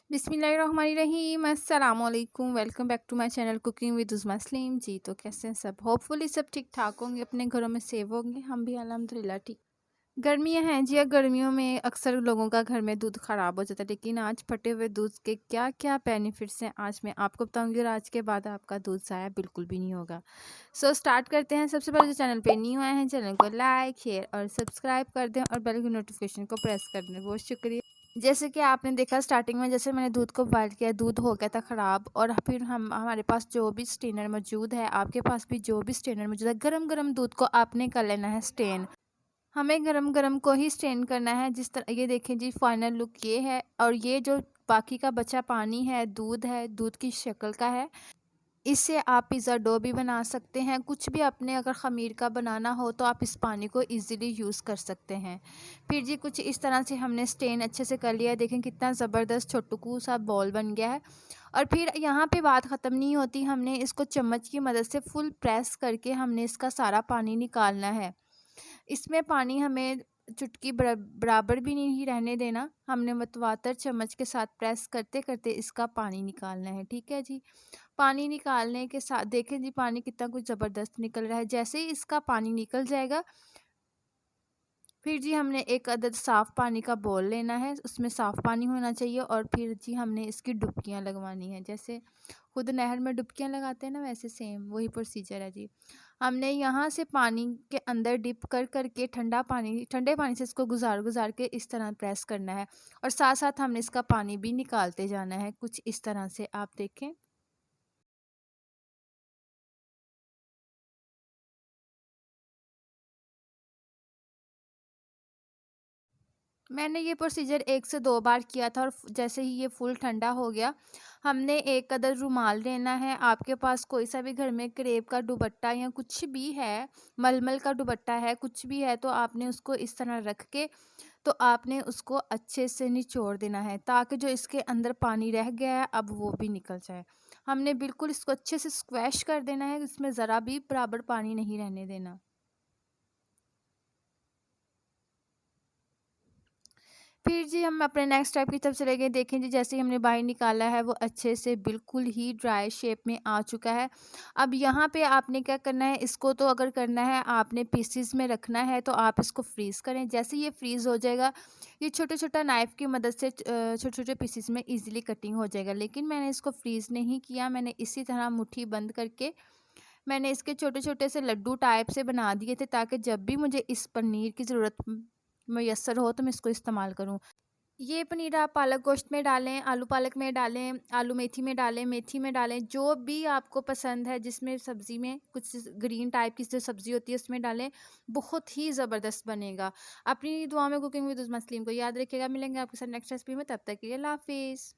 बिस्मिल्लाहिर्रहमानिर्रहीम, अस्सलाम वालेकुम। Welcome back to my channel cooking with Uzma Saleem. जी तो कैसे हैं सब? होपफुली सब ठीक ठाक होंगे, अपने घरों में सेव होंगे। हम भी अल्हम्दुलिल्लाह ठीक। गर्मियां हैं जी, गर्मियों में अक्सर लोगों का घर में दूध ख़राब हो जाता है, लेकिन आज फटे हुए दूध के क्या क्या बेनिफिट्स हैं आज मैं आपको बताऊंगी, और आज के बाद आपका दूध ज़ाया बिल्कुल भी नहीं होगा। सो स्टार्ट करते हैं। सबसे पहले जो चैनल पे न्यू आए हैं, चैनल को लाइक शेयर और सब्सक्राइब कर दें और बेल की नोटिफिकेशन को प्रेस कर दें, बहुत शुक्रिया। जैसे कि आपने देखा स्टार्टिंग में, जैसे मैंने दूध को बॉयल किया, दूध हो गया था ख़राब, और फिर हमारे पास जो भी स्टेनर मौजूद है, आपके पास भी जो भी स्टेनर मौजूद है, गरम गरम दूध को आपने कर लेना है स्टेन। हमें गरम गरम को ही स्टेन करना है। जिस तरह ये देखें जी, फाइनल लुक ये है। और ये जो बाकी का बचा पानी है, दूध की शक्ल का है। इससे आप पिज़्ज़ा डो भी बना सकते हैं। कुछ भी अपने अगर ख़मीर का बनाना हो तो आप इस पानी को इजीली यूज़ कर सकते हैं। फिर जी कुछ इस तरह से हमने स्टेन अच्छे से कर लिया है। देखें कितना ज़बरदस्त छोटू सा बॉल बन गया है। और फिर यहाँ पे बात ख़त्म नहीं होती, हमने इसको चम्मच की मदद से फुल प्रेस करके हमने इसका सारा पानी निकालना है। इसमें पानी हमें चुटकी बराबर भी नहीं रहने देना। हमने मतवातर चम्मच के साथ प्रेस करते करते इसका पानी निकालना है, ठीक है जी। पानी निकालने के साथ देखें जी, पानी कितना कुछ ज़बरदस्त निकल रहा है। जैसे ही इसका पानी निकल जाएगा, फिर जी हमने एक अदद साफ़ पानी का बोल लेना है, उसमें साफ़ पानी होना चाहिए। और फिर जी हमने इसकी डुबकियाँ लगवानी है। जैसे खुद नहर में डुबकियाँ लगाते हैं ना, वैसे सेम वही प्रोसीजर है जी। हमने यहाँ से पानी के अंदर डिप कर करके ठंडे पानी से इसको गुजार गुजार के इस तरह प्रेस करना है। और साथ साथ हमने इसका पानी भी निकालते जाना है, कुछ इस तरह से आप देखें। मैंने ये प्रोसीजर 1 से 2 बार किया था, और जैसे ही ये फुल ठंडा हो गया, हमने एक अदद रुमाल लेना है। आपके पास कोई सा भी घर में क्रेप का दुपट्टा या कुछ भी है, मलमल का दुपट्टा है, कुछ भी है, तो आपने उसको इस तरह रख के, तो आपने उसको अच्छे से निचोड़ देना है, ताकि जो इसके अंदर पानी रह गया है अब वो भी निकल जाए। हमने बिल्कुल इसको अच्छे से स्क्वैश कर देना है, इसमें ज़रा भी बराबर पानी नहीं रहने देना। फिर जी हम अपने नेक्स्ट स्टेप की तरफ चले गए। देखें जी, जैसे ही हमने बाहर निकाला है, वो अच्छे से बिल्कुल ही ड्राई शेप में आ चुका है। अब यहाँ पे आपने क्या करना है, इसको तो अगर करना है आपने पीसीज में रखना है, तो आप इसको फ्रीज़ करें। जैसे ये फ्रीज़ हो जाएगा, ये छोटे छोटा नाइफ़ की मदद से छोटे छोटे पीसीज में ईजिली कटिंग हो जाएगा। लेकिन मैंने इसको फ्रीज़ नहीं किया, मैंने इसी तरह मुट्ठी बंद करके मैंने इसके छोटे छोटे से लड्डू टाइप से बना दिए थे, ताकि जब भी मुझे इस पनीर की ज़रूरत मैसर हो तो मैं इसको इस्तेमाल करूँ। ये पनीर आप पालक गोश्त में डालें, आलू पालक में डालें, आलू मेथी में डालें, जो भी आपको पसंद है, जिसमें सब्ज़ी में कुछ ग्रीन टाइप की जो सब्ज़ी होती है उसमें डालें, बहुत ही ज़बरदस्त बनेगा। अपनी दुआ में कुकिंग विद उज़मा सलीम को याद रखिएगा। मिलेंगे आपके साथ नेक्स्ट रेसिपी में, तब तक के लिए अल्लाह हाफ़िज़।